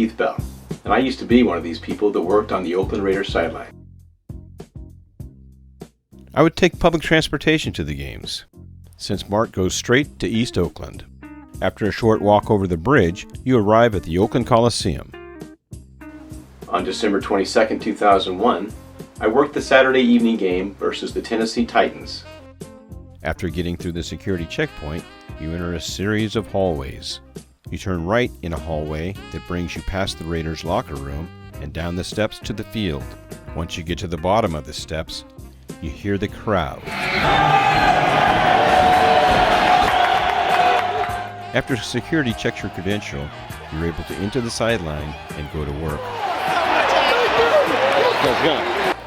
Keith Bell, and I used to be one of these people that worked on the Oakland Raiders sideline. I would take public transportation to the games, since Mart goes straight to East Oakland. After a short walk over the bridge, you arrive at the Oakland Coliseum. On December 22, 2001, I worked the Saturday evening game versus the Tennessee Titans. After getting through the security checkpoint, you enter a series of hallways. You turn right in a hallway that brings you past the Raiders' locker room and down the steps to the field. Once you get to the bottom of the steps, you hear the crowd. After security checks your credential, you're able to enter the sideline and go to work.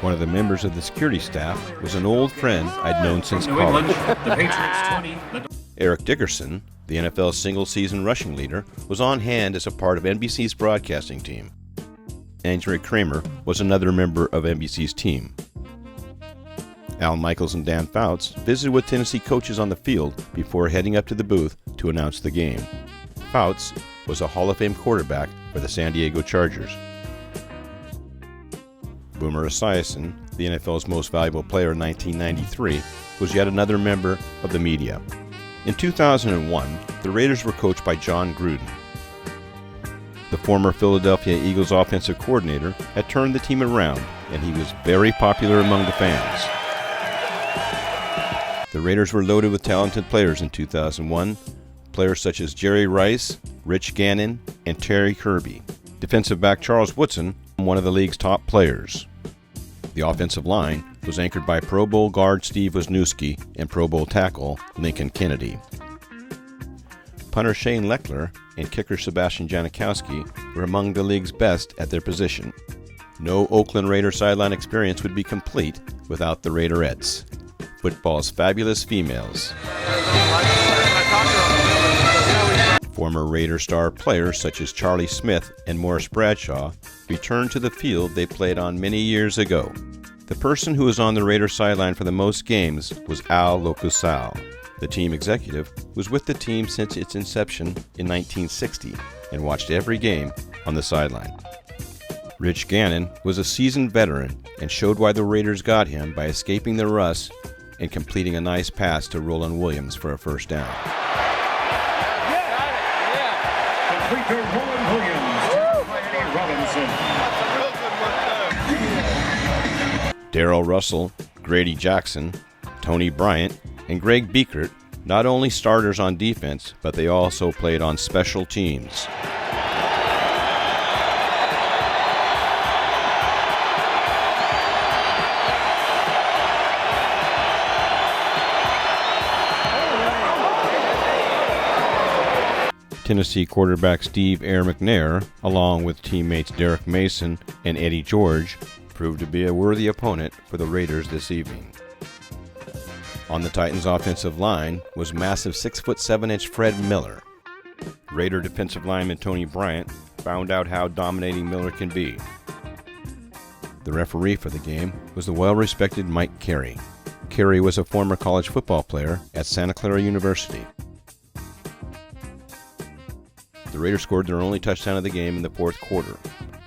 One of the members of the security staff was an old friend I'd known since college. Eric Dickerson, the NFL single-season rushing leader, was on hand as a part of NBC's broadcasting team. Andre Kramer was another member of NBC's team. Al Michaels and Dan Fouts visited with Tennessee coaches on the field before heading up to the booth to announce the game. Fouts was a Hall of Fame quarterback for the San Diego Chargers. Boomer Esiason, the NFL's most valuable player in 1993, was yet another member of the media. In 2001, the Raiders were coached by John Gruden. The former Philadelphia Eagles offensive coordinator had turned the team around, and he was very popular among the fans. The Raiders were loaded with talented players in 2001, players such as Jerry Rice, Rich Gannon, and Terry Kirby. Defensive back Charles Woodson, one of the league's top players. The offensive line was anchored by Pro Bowl guard Steve Wisniewski and Pro Bowl tackle Lincoln Kennedy. Punter Shane Lechler and kicker Sebastian Janikowski were among the league's best at their position. No Oakland Raider sideline experience would be complete without the Raiderettes, football's fabulous females. Former Raider star players such as Charlie Smith and Morris Bradshaw returned to the field they played on many years ago. The person who was on the Raider sideline for the most games was Al Locusal. The team executive was with the team since its inception in 1960 and watched every game on the sideline. Rich Gannon was a seasoned veteran and showed why the Raiders got him by escaping the rush and completing a nice pass to Roland Williams for a first down. Darrell Russell, Grady Jackson, Tony Bryant, and Greg Biekert not only starters on defense, but they also played on special teams. Tennessee quarterback Steve Air McNair, along with teammates Derek Mason and Eddie George, proved to be a worthy opponent for the Raiders this evening. On the Titans' offensive line was massive 6'7" Fred Miller. Raider defensive lineman Tony Bryant found out how dominating Miller can be. The referee for the game was the well-respected Mike Carey. Carey was a former college football player at Santa Clara University. The Raiders scored their only touchdown of the game in the fourth quarter,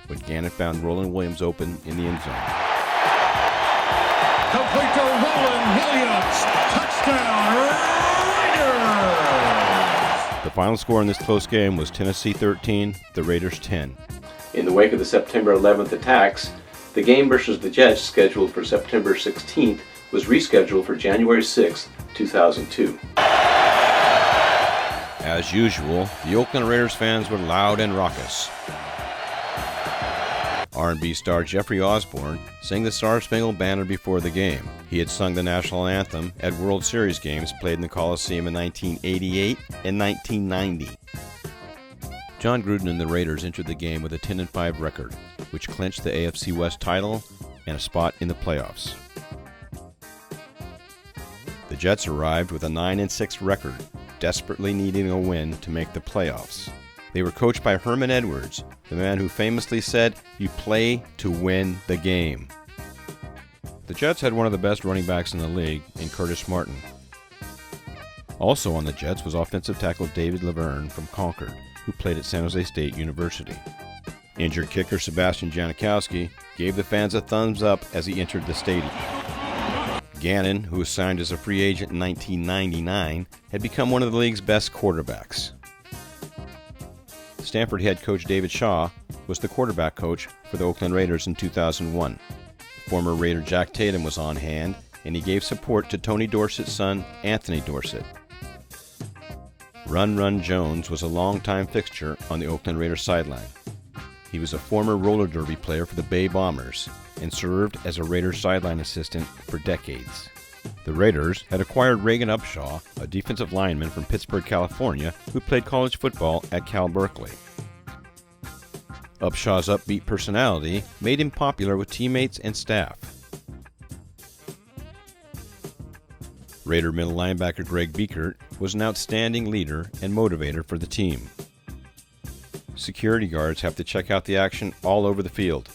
when Gannon found Roland Williams open in the end zone. Complete to Roland Williams. Touchdown, Raiders! The final score in this close game was Tennessee 13, the Raiders 10. In the wake of the September 11th attacks, the game versus the Jets, scheduled for September 16th, was rescheduled for January 6, 2002. As usual, the Oakland Raiders fans were loud and raucous. R&B star Jeffrey Osborne sang the Star-Spangled Banner before the game. He had sung the national anthem at World Series games played in the Coliseum in 1988 and 1990. John Gruden and the Raiders entered the game with a 10-5 record, which clinched the AFC West title and a spot in the playoffs. The Jets arrived with a 9-6 record, desperately needing a win to make the playoffs. They were coached by Herman Edwards, the man who famously said, "You play to win the game." The Jets had one of the best running backs in the league in Curtis Martin. Also on the Jets was offensive tackle David Laverne from Concord, who played at San Jose State University. Injured kicker Sebastian Janikowski gave the fans a thumbs up as he entered the stadium. Gannon, who was signed as a free agent in 1999, had become one of the league's best quarterbacks. Stanford head coach David Shaw was the quarterback coach for the Oakland Raiders in 2001. Former Raider Jack Tatum was on hand, and he gave support to Tony Dorsett's son, Anthony Dorsett. Run Run Jones was a longtime fixture on the Oakland Raiders sideline. He was a former roller derby player for the Bay Bombers and served as a Raiders sideline assistant for decades. The Raiders had acquired Reagan Upshaw, a defensive lineman from Pittsburgh, California, who played college football at Cal Berkeley. Upshaw's upbeat personality made him popular with teammates and staff. Raider middle linebacker Greg Biekert was an outstanding leader and motivator for the team. Security guards have to check out the action all over the field.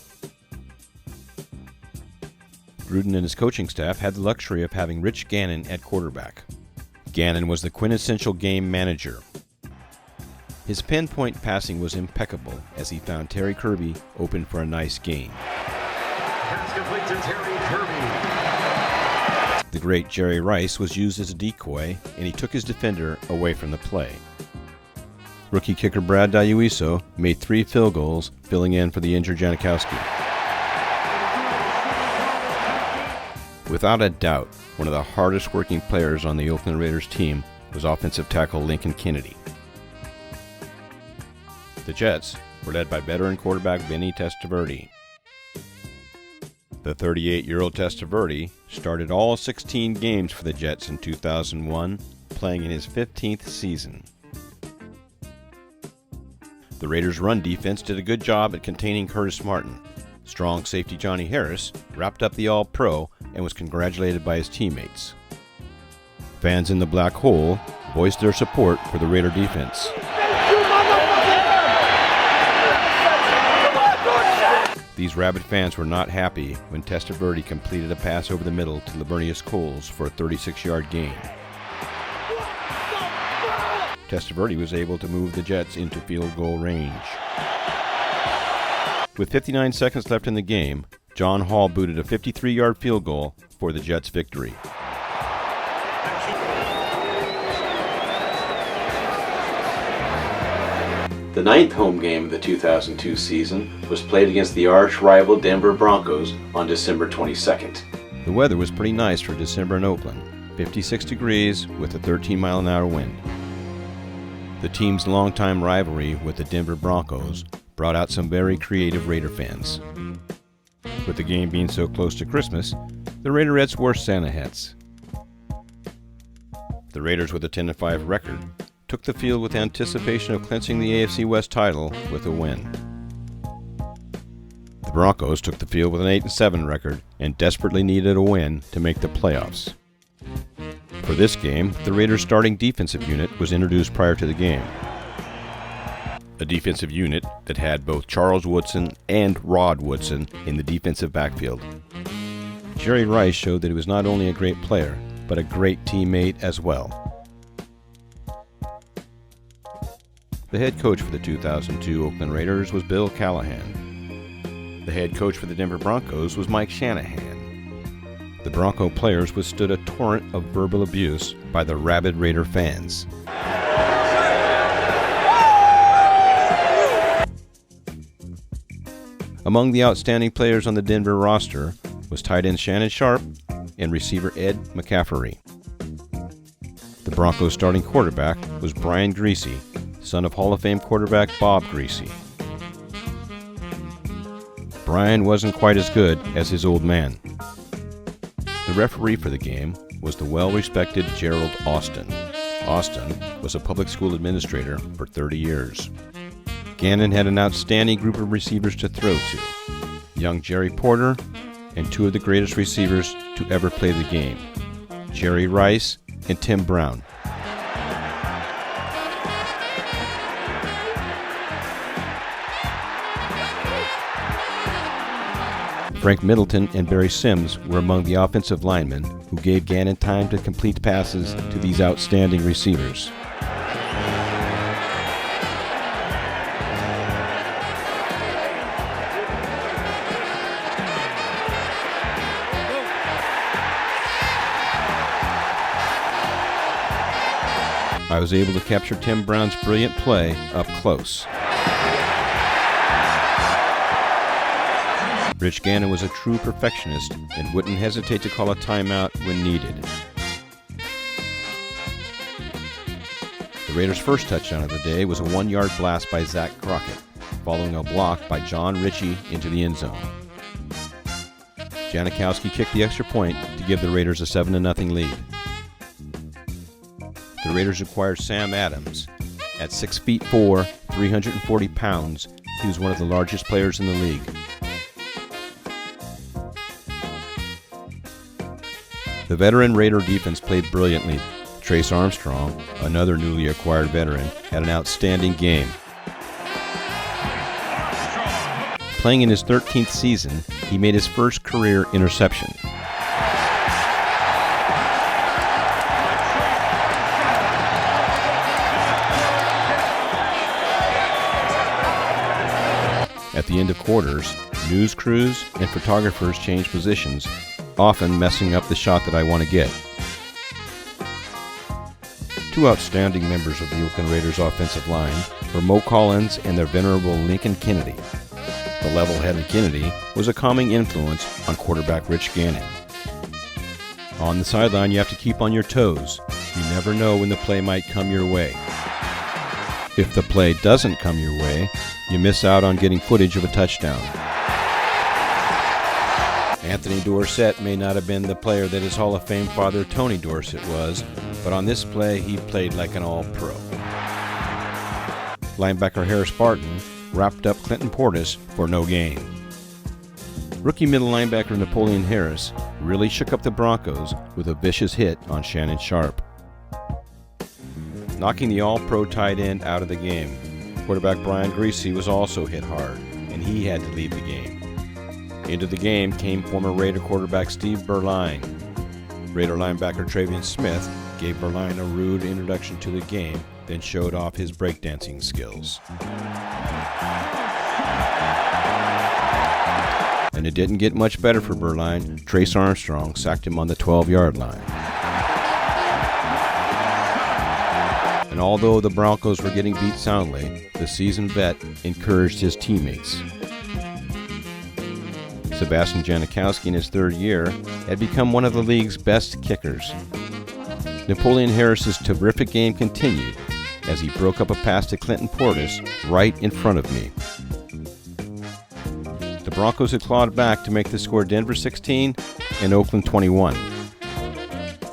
Gruden and his coaching staff had the luxury of having Rich Gannon at quarterback. Gannon was the quintessential game manager. His pinpoint passing was impeccable as he found Terry Kirby open for a nice gain. Pass complete to Terry Kirby. The great Jerry Rice was used as a decoy, and he took his defender away from the play. Rookie kicker Brad Diuiso made 3 field goals, filling in for the injured Janikowski. Without a doubt, one of the hardest working players on the Oakland Raiders team was offensive tackle Lincoln Kennedy. The Jets were led by veteran quarterback Vinny Testaverde. The 38-year-old Testaverde started all 16 games for the Jets in 2001, playing in his 15th season. The Raiders' run defense did a good job at containing Curtis Martin. Strong safety Johnny Harris wrapped up the All-Pro and was congratulated by his teammates. Fans in the Black Hole voiced their support for the Raider defense. These rabid fans were not happy when Testaverde completed a pass over the middle to Lavernius Coles for a 36-yard gain. Testaverde was able to move the Jets into field goal range. With 59 seconds left in the game, John Hall booted a 53-yard field goal for the Jets' victory. The 9th home game of the 2002 season was played against the arch-rival Denver Broncos on December 22nd. The weather was pretty nice for December in Oakland, 56 degrees with a 13-mile-an-hour wind. The team's longtime rivalry with the Denver Broncos brought out some very creative Raider fans. With the game being so close to Christmas, the Raiderettes wore Santa hats. The Raiders, with a 10-5 record, took the field with anticipation of clinching the AFC West title with a win. The Broncos took the field with an 8-7 record and desperately needed a win to make the playoffs. For this game, the Raiders' starting defensive unit was introduced prior to the game. A defensive unit that had both Charles Woodson and Rod Woodson in the defensive backfield. Jerry Rice showed that he was not only a great player, but a great teammate as well. The head coach for the 2002 Oakland Raiders was Bill Callahan. The head coach for the Denver Broncos was Mike Shanahan. The Bronco players withstood a torrent of verbal abuse by the rabid Raider fans. Among the outstanding players on the Denver roster was tight end Shannon Sharp and receiver Ed McCaffrey. The Broncos' starting quarterback was Brian Griese, son of Hall of Fame quarterback Bob Griese. Brian wasn't quite as good as his old man. The referee for the game was the well-respected Gerald Austin. Austin was a public school administrator for 30 years. Gannon had an outstanding group of receivers to throw to. Young Jerry Porter and 2 of the greatest receivers to ever play the game, Jerry Rice and Tim Brown. Frank Middleton and Barry Sims were among the offensive linemen who gave Gannon time to complete passes to these outstanding receivers. I was able to capture Tim Brown's brilliant play up close. Rich Gannon was a true perfectionist and wouldn't hesitate to call a timeout when needed. The Raiders' first touchdown of the day was a 1-yard blast by Zach Crockett, following a block by John Ritchie into the end zone. Janikowski kicked the extra point to give the Raiders a 7-0 lead. The Raiders acquired Sam Adams. At 6'4", 340 pounds, he was one of the largest players in the league. The veteran Raider defense played brilliantly. Trace Armstrong, another newly acquired veteran, had an outstanding game. Playing in his 13th season, he made his first career interception. At the end of quarters, news crews and photographers changed positions, often messing up the shot that I want to get. Two outstanding members of the Oakland Raiders offensive line were Mo Collins and their venerable Lincoln Kennedy. The level-headed Kennedy was a calming influence on quarterback Rich Gannon. On the sideline, you have to keep on your toes. You never know when the play might come your way. If the play doesn't come your way, you miss out on getting footage of a touchdown. Anthony Dorsett may not have been the player that his Hall of Fame father Tony Dorsett was, but on this play he played like an all-pro. Linebacker Harris Barton wrapped up Clinton Portis for no gain. Rookie middle linebacker Napoleon Harris really shook up the Broncos with a vicious hit on Shannon Sharp, knocking the all-pro tight end out of the game. Quarterback Brian Griese was also hit hard, and he had to leave the game. Into the game came former Raider quarterback Steve Berline. Raider linebacker Travion Smith gave Berline a rude introduction to the game, then showed off his breakdancing skills. And it didn't get much better for Berline. Trace Armstrong sacked him on the 12-yard line. And although the Broncos were getting beat soundly, the seasoned vet encouraged his teammates. Sebastian Janikowski in his third year had become one of the league's best kickers. Napoleon Harris's terrific game continued as he broke up a pass to Clinton Portis right in front of me. The Broncos had clawed back to make the score Denver 16 and Oakland 21.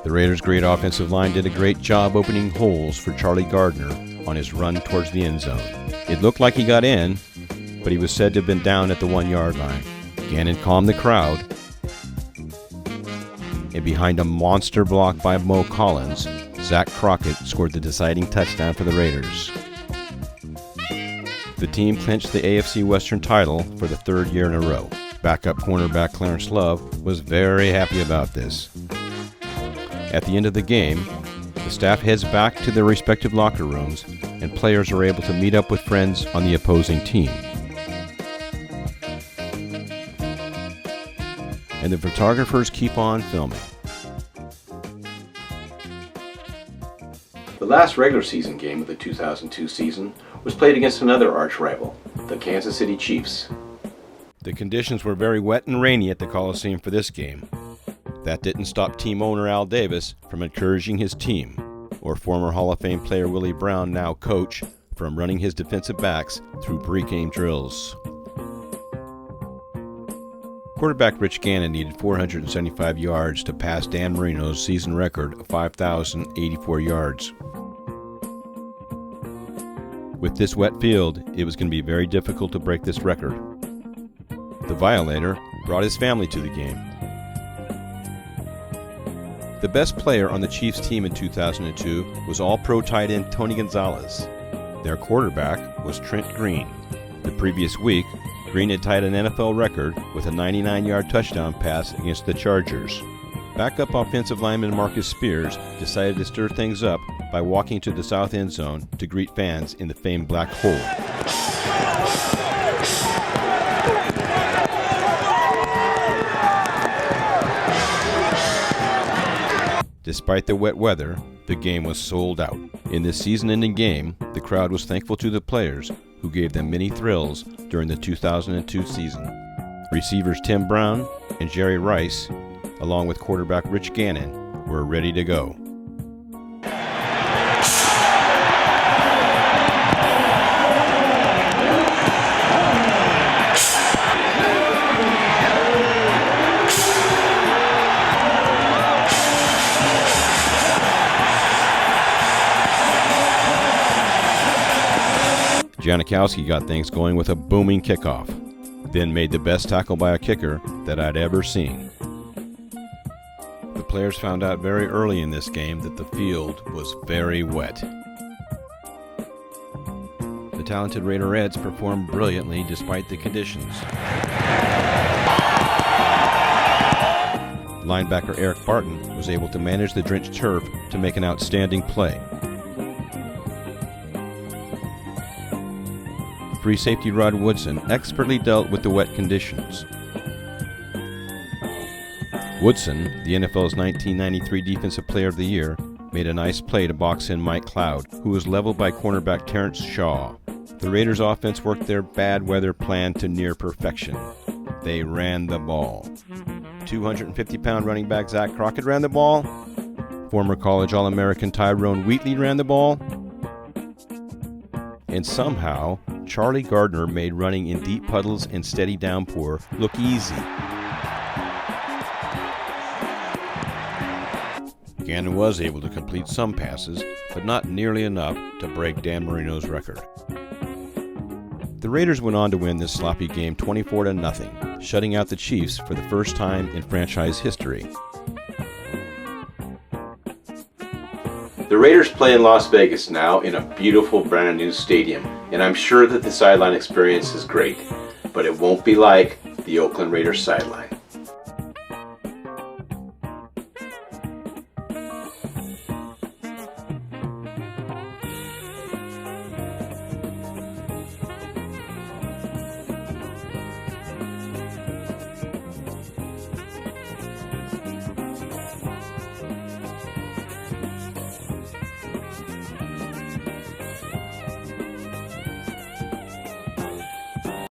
The Raiders' great offensive line did a great job opening holes for Charlie Gardner on his run towards the end zone. It looked like he got in, but he was said to have been down at the 1-yard line. Gannon calmed the crowd, and behind a monster block by Mo Collins, Zach Crockett scored the deciding touchdown for the Raiders. The team clinched the AFC Western title for the third year in a row. Backup cornerback Clarence Love was very happy about this. At the end of the game, the staff heads back to their respective locker rooms, and players are able to meet up with friends on the opposing team. And the photographers keep on filming. The last regular season game of the 2002 season was played against another arch rival, the Kansas City Chiefs. The conditions were very wet and rainy at the Coliseum for this game. That didn't stop team owner Al Davis from encouraging his team, or former Hall of Fame player Willie Brown, now coach, from running his defensive backs through pre-game drills. Quarterback Rich Gannon needed 475 yards to pass Dan Marino's season record of 5,084 yards. With this wet field, it was going to be very difficult to break this record. The violator brought his family to the game. The best player on the Chiefs team in 2002 was All-Pro tight end Tony Gonzalez. Their quarterback was Trent Green. The previous week, Green had tied an NFL record with a 99-yard touchdown pass against the Chargers. Backup offensive lineman Marcus Spears decided to stir things up by walking to the south end zone to greet fans in the famed Black Hole. Despite the wet weather, the game was sold out. In this season-ending game, the crowd was thankful to the players who gave them many thrills during the 2002 season. Receivers Tim Brown and Jerry Rice, along with quarterback Rich Gannon, were ready to go. Janikowski got things going with a booming kickoff, then made the best tackle by a kicker that I'd ever seen. The players found out very early in this game that the field was very wet. The talented Raiderettes performed brilliantly despite the conditions. Linebacker Eric Barton was able to manage the drenched turf to make an outstanding play. Free safety Rod Woodson expertly dealt with the wet conditions. Woodson, the NFL's 1993 Defensive Player of the Year, made a nice play to box in Mike Cloud, who was leveled by cornerback Terrence Shaw. The Raiders' offense worked their bad weather plan to near perfection. They ran the ball. 250-pound running back Zach Crockett ran the ball. Former college All-American Tyrone Wheatley ran the ball. And somehow, Charlie Gardner made running in deep puddles and steady downpour look easy. Gannon was able to complete some passes, but not nearly enough to break Dan Marino's record. The Raiders went on to win this sloppy game 24-0, shutting out the Chiefs for the first time in franchise history. The Raiders play in Las Vegas now in a beautiful brand new stadium, and I'm sure that the sideline experience is great, but it won't be like the Oakland Raiders sideline.